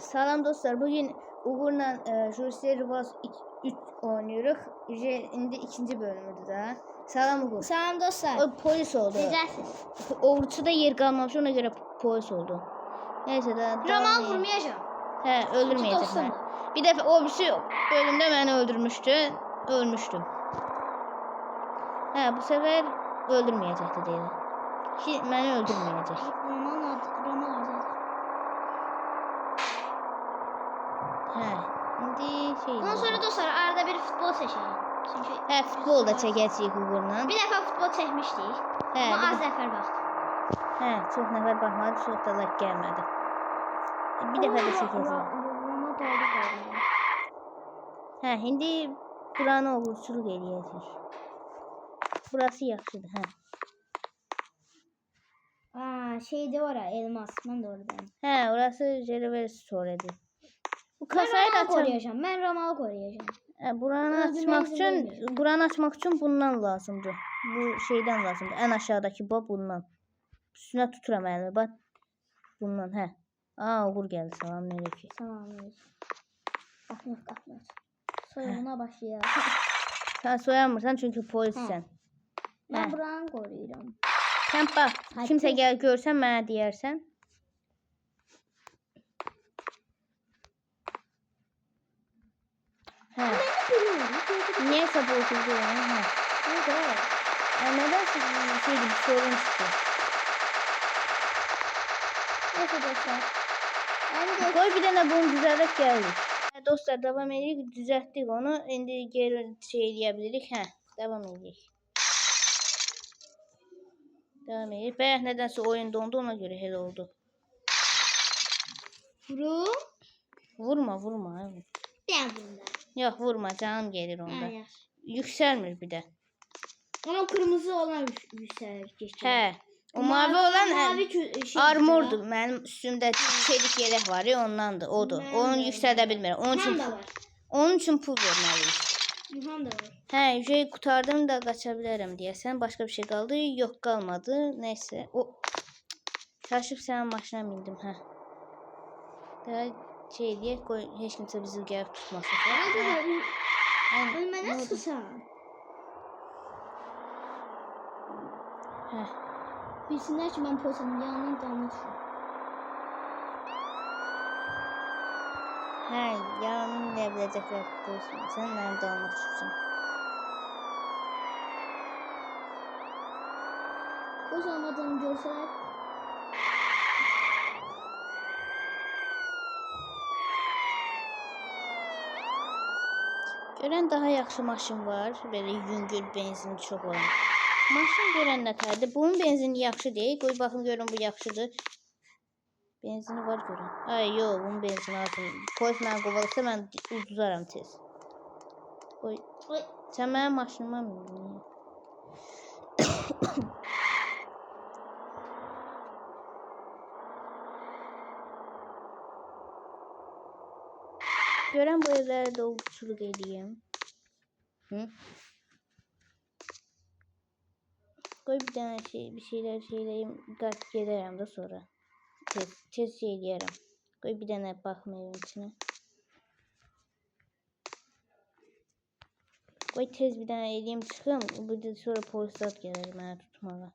Salam dostlar. Bugün Uğur'la Jursiye Rivaz 3 oynuyoruz. İndi ikinci bölümüdür da. Salam Uğur. Salam dostlar. O polis oldu. Necəsiz? Oğurçuda yer kalmamış, ona göre polis oldu. Neyse de. Ramal vurmayacağım. He, öldürmeyecekler. Bir defa o birisi bölümde beni öldürmüştü. Ölmüştüm. He, bu sefer öldürmeyecekti dedi. Beni öldürmeyecek. Ramal azad. He. İndi şey. Ondan sonra dostlar arada bir futbol seçelim. Çünkü he, futbol da çəkəcəyik Uğurla. bir dəfə futbol çəkmişdik. He, Amma az nəfər baxdı. He, çox nəfər baxmadı, çox da like gəlmədi. Bir dəfə də çəkəcəyik. He, indi buranı uğurçuluq eləyəcəyik. Burası yaxşıdır, he. Şeyde var ya, elmas. Mən də oradayım. He, orası Jeriver Store'dir. Bu Mən kasayı da Ramalı açalım. koruyacağım. Mən Ramalı koruyacağım. Buranı açmaq üçün bundan lazımdır. Bu şeydən lazımdır. Ən aşağıdakı bu bundan. Üstünə tuturam əlimi, bax. Bundan, hə. Uğur gəldi, salamünaleyküm. Salamünaleyküm. Qapmır. Soyğuna başlayaq. Sən soyamırsan çünki polissən. Mən buranı qoruyuram. Sən bax, kimsə gəl görsən mənə deyərsən. Hə. Niyəsə bozuldu yəni, hə. Nədən şeydir, sorun çıxdı. Neyse dostlar. Qoy bir dənə bunu düzəldək gəlirik. Dostlar, davam edirik, düzəltdik onu. İndi geri şey eləyə bilirik, hə. Davam edirik. Devam edip. Bayaq nədənsə oyun dondu, ona görə elə oldu. Vurma. Ben bunda. Yox, vurma, canım gelir onda. Yüksəlmir bir də. Ama kırmızı olan yükselir. Hə. O mavi olan armordur. Şey Mənim üstümdə çelik yelək var ya, ondandır, odur. Onu yüksəldə bilmirəm. Onun üçün pul verməliyik. Yuhan da var. Hə, şey qutardım da qaça bilərəm deyəsən. Başqa bir şey qaldı? Yox, qalmadı. Nəysə. Kaşif sənin maşına mindim, hə. Daha şey deyək, qoy heç kimsə bizi gəlib tutmasın. Ölmə nasılsan? Hə. Bilsinlər ki, mən polisin yanından damla düşürüm. Hə, yarın nə biləcəklər olsun. Sən mənim dalıma düşürsən. Polis olmadığını görsələr. Görən daha yaxşı maşın var. Belə yüngül, benzin çox olan. Maşın görən nətərdir? Bunun benzini yaxşı deyil. Qoy baxım görün bu yaxşıdır. Benzini var görün. Ay yox, bunun benzini azdır. Polis mənə qovalasa mən uduzaram tez. Qoy. Sən mənim maşınıma mindin. Görən bu evlərə də uçuluq edeyim. Qoy bir dənə bir şeyləyim, qaç gedərəm də sonra. Tez şey eləyərəm. Qoy bir dənə baxma evin içinə. Qoy tez bir dənə eləyim çıxım. Bir də sonra polislər gələr mənə tutmağa.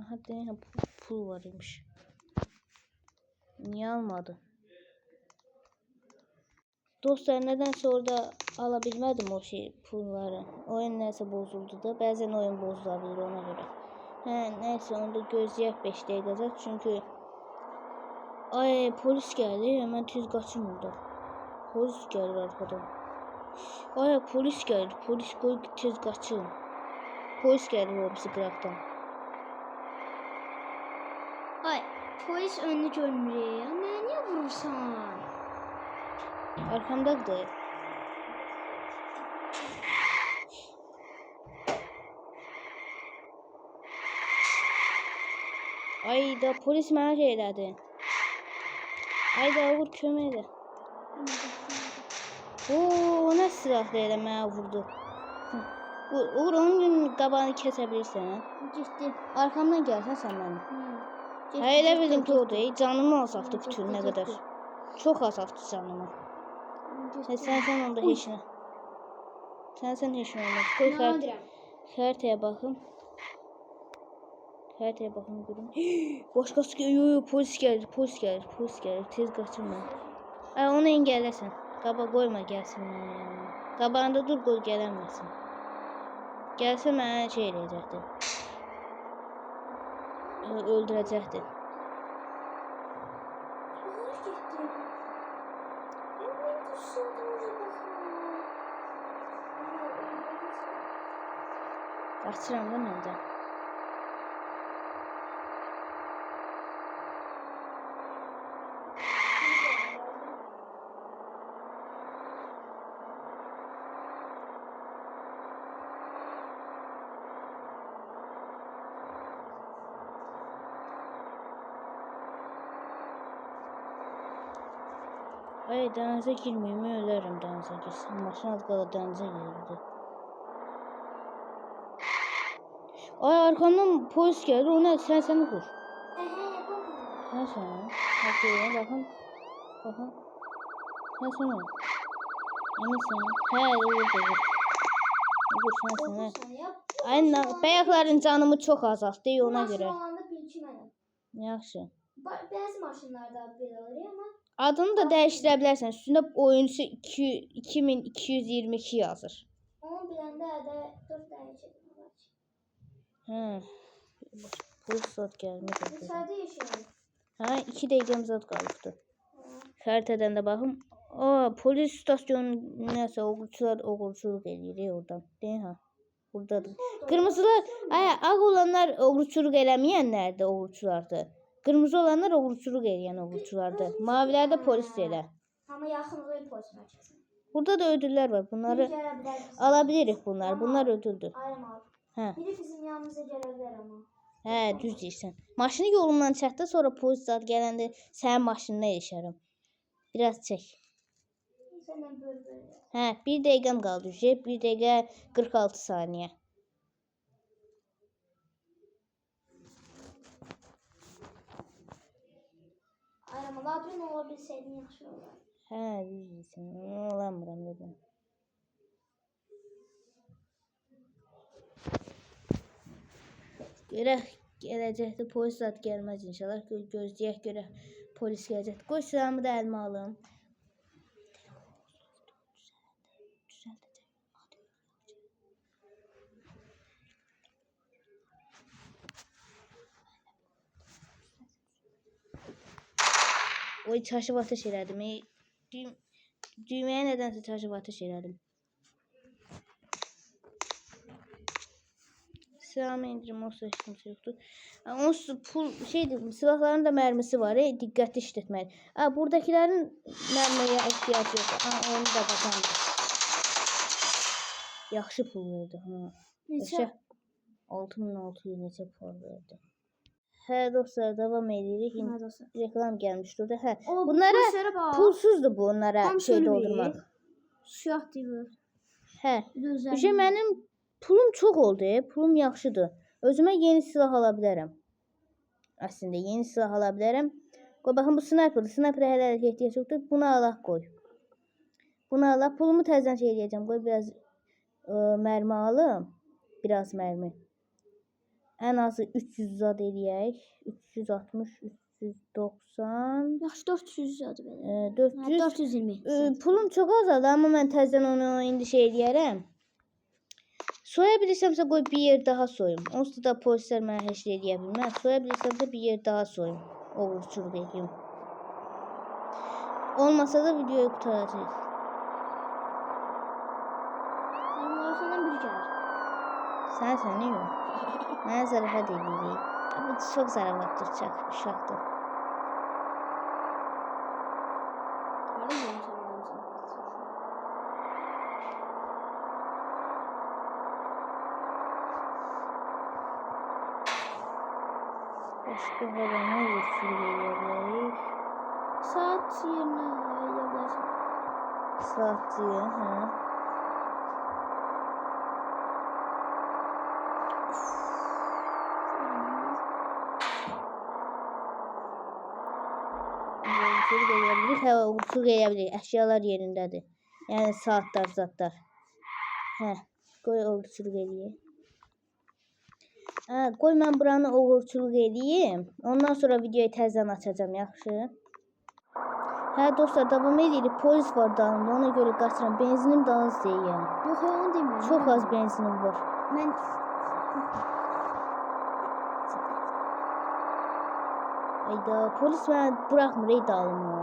Aha, deyən pul var imiş. Niye almadı? Dostlar, nədənsə orada ala bilmədim o pulları. Oyun nəsə bozuldu da. Bəzən oyun bozulabilir ona görə. Hə, nəysə onda gözləyək 5 dəqiqəcə. Çünki polis gəldi. Mən tez qaçım orada. Polis gəlir arxadan. Polis gəlir. Polis qoy tez qaçım. Polis gəlir o birisi qıraqdan. Polis önünü görmür. Mənə niyə vurursan? Arkamdadır. Ayda polis mənə şey elədi. Ayda vur kömək elə. O nə silahla elə mənə vurdu. Uğur onun gün qabağını kəsə bilirsən. Getdi. Arkamdan gəlsən sən mənim. Getdi, Hə, elə getdi, bildim ki getdi. o deyil. Canımı azaltdı Getdi, bütün nə getdi. qədər. Çox azaltdı canımı. Getdi. Sən onda heç nə. Sən heç nə olmaz. Qoy Nadirəm. xəritəyə baxım. Xəritəyə baxım görüm. Başqası gəlir, polis gəlir. Tez qaçırma. Hə, onu engəlləsən. Qaba qoyma gəlsin mənim yanıma. Qabağında dur, qoy gələnməsin. Gəlsə mənə şey eləyəcəkdi. Öldürəcəkdi. Qaçıram da mən də. Ay, dənizə girməyim, ölərəm dənizə girsəm. Maşın az qala dənizə girirdi. Ay, arkamdan polis gəlir, o nədir? Sən vur. Sən. Hə, baxın. Sən ol. Eminsən? Hə, vur. Vur, sən. Ay, bəyəklərin canımı çox azaltdı, ona görə. Yaxşı. Bəzi maşınlarda belə olur, amma Adını da dəyişdirə bilərsən. Üstündə oyunçu 2222 yazır. onu biləndə də 4 dənə çəkmək. Hə. Polis zad gəlmir. İçəridə yaşayır. Hə, 2 dəqiqəm zad qalıbdı. Xəritədən də baxım. Polis stasyonu nəsə oğurçuluq eləyir oradan. Deyir ha. Burdadır. Qırmızılar, ağ olanlar oğurçuluq eləməyənlərdir, oğurçulardır. Qırmızı olanlar oğurçuluq eləyən oğurçulardır. Mavilər də polis elə. Amma yaxınlığı polis mərkəzi. Burada da ödüllər var. Bunları ala bilirik bunlar. Bunlar ödüldür. Ayırma. Hə. Biri bizim yanımıza gələ bilər amma. Hə, düz deyirsən. Maşını yolundan çəkdə, sonra polis zad gələndə sənin maşınına erişərəm. Biraz çək. Səndən böyle. Hə, 1 dəqiqəm qaldı. 1 dəqiqə 46 saniyə. Ayırma. Ladrin ola bilsəydin yaxşı olar. Hə, düz deyirsən. Olamıram dedim. Görək, gələcəkdə polis zad gəlməz inşallah. Gözləyək görək polis gələcək. Qoy silahımı da əlimə alım. Oy, çaşıb atış elədim. Düyməyə nədənsə çaşıb atış elədim. Silahımı indirim, olsa heç kimsə yoxdur. Onsuz pul şeydir, silahların da mərmisi var, diqqətli işlətməli. Buradakilərin mərmiyə ehtiyac yoxdur. Onu da baxan. Yaxşı pul verdi. Neçə? 6600 neçə pul verdi. Hə, dostlar, davam edirik. Reklam gəlmişdi orada. Hə, bunlara pulsuzdur bu, onlara şey doldurmaq. Siyah deyil. Hə, mənim pulum çox oldu, pulum yaxşıdır. Özümə yeni silah ala bilərəm. Əslində, yeni silah ala bilərəm. Qoy, baxın, bu snayperdir. Snayperə hələ ehtiyac yoxdur. Bunu alaq, qoy. Bunu alaq. Pulumu təzdən şey edəcəm. Qoy, biraz mərmi alım. Biraz mərmi. Ən azı 300 zad eləyək. 360, 390. Yaxşı, 400 zad belə. 420. Pulum çox azaldı, amma mən təzdən onu indi şey eləyərəm. Soya bilirsəmsə qoy bir yer daha soyum. Onsuz da polislər mənə heç nə eləyə bilməz. Soya bilirsəmsə bir yer daha soyum. Oğurçuluq edeyim. Olmasa da videoyu qutaracağıq. Onlar senden biri gəlir. Sən yox. Mənə zarafat edirik. Bu çox zarafatdır, uşaqdır. Başqa hava nə uğurçuluq eləyə bilərik? Saat yerinə eləyə bilərsən. Saat deyil, hə. uğurçuluq edə bilirik. Hə, uğurçuluq edə bilirik. Əşyalar yerindədir. Yəni saatlar, zatlar. Hə, qoy uğurçuluq edəyim. Hə, qoy mən buranı uğurçuluq edeyim. Ondan sonra videoyu təzədən açacağım, yaxşı? Hə, dostlar, davam edirik. Polis var dalımda, ona görə qaçıram. Benzinim daha az deyil. Yox, onu demiyorum. Çox az benzinim var. Mən Ayda, polis məni buraxmır ey dalımı.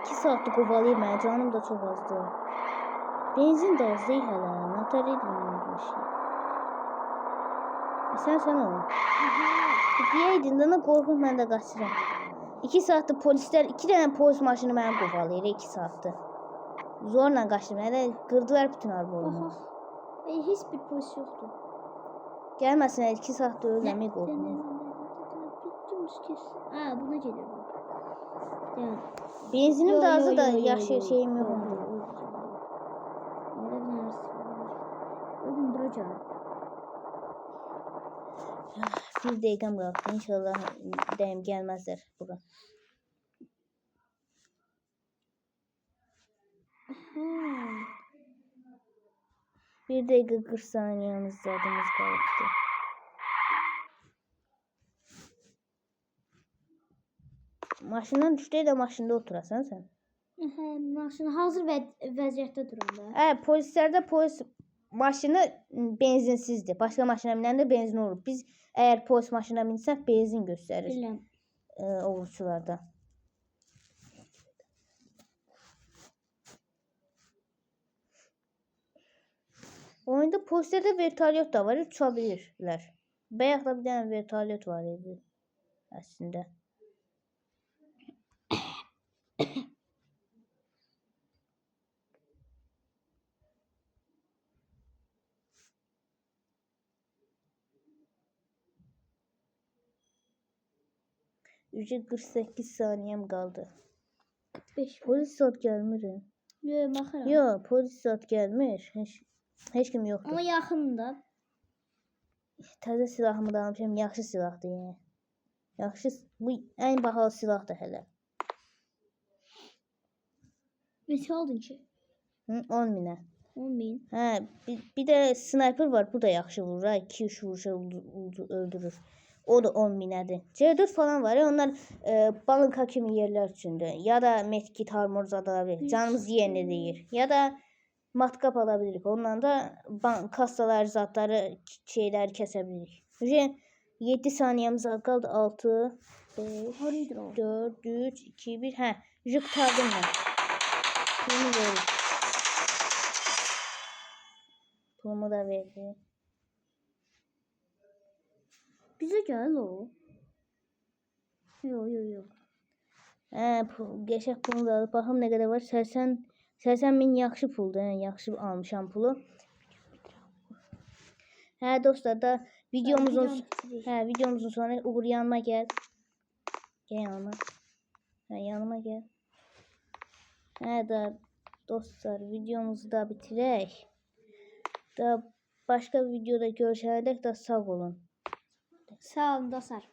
2 saatdir qovalayır məni, canım da çox azdır. Benzin də az deyil hələ, nətər edeyim bu işi. Sən ol. Deyəydin, dana qorxub mən də qaçıram. 2 saatdir polislər, 2 dənə polis maşını məni qovalayır 2 saatdir. Zorla qaçdım, hələ qırdılar bütün arabamı. Bax, heç bir polis yoxdur. Gəlməsin, 2 saatdir ölürəm, qorxum. Ha, buna gedir bu. Yəni Benzinim də azı da yaxşı şeyim yoxdur. Oğlum bura gəl. Bir dəqiqəm qaldı. İnşallah dəyim gəlməzlər bura. Bir dəqiqə 40 saniyemiz zadımız qalıbdı. Maşından düşdü də maşında oturasan sən. Hə, maşın hazır vəziyyətdə durur da. Hə, polislərdə polis maşını benzinsizdir. Başqa maşına minəndə benzin olur. Biz əgər polis maşına minsək benzin göstərir. Bilirəm. Uğurçularda. Oyunda polislərdə vertolyot da var, uça bilirlər. Bayaq da bir dənə vertolyot var idi əslində. Ücə 48 saniyəm qaldı. 45. Polis zat gəlmir. Yox, baxıram. Yox, polis zat gəlmir. Heç kim yoxdur. Amma yaxında. Təzə silahımı da almışam, yaxşı silahdır yəni. Yaxşı, bu ən bahalı silahdır hələ. Neçə aldın ki? 10 minə. 10 min. Hə, bir də sniper var, bu da yaxşı vurur. 2-3 vuruşa öldürür. O da 10 minədir. C4 falan var ya, onlar balıqa kimi yerlər üçündür. Ya da medkit, armor zad ala bilir. Canımız yerinə deyir. Ya da matkap alabilirik. Ondan da kassalar, zatları, şeyləri kəsə bilirik. 7 saniyemiz qaldı. 6, 5, 4, 3, 2, 1. Hə, yük tardım mən. Pulumu verir. Pulumu da verdi. Bizə gəl o. Yox. Hə, qəşəng pulumu da alıb. Baxım nə qədər var. 80 min yaxşı puldur. Hə, yaxşı almışam pulu. Hə, dostlar da videomuzun sonra Uğur yanıma gəl. Gəl yanıma. Hə, yanıma gəl. Hə, da dostlar videomuzu da bitirək. Da başqa videoda görüşənədək də sağ olun. Sağ olun dostlar.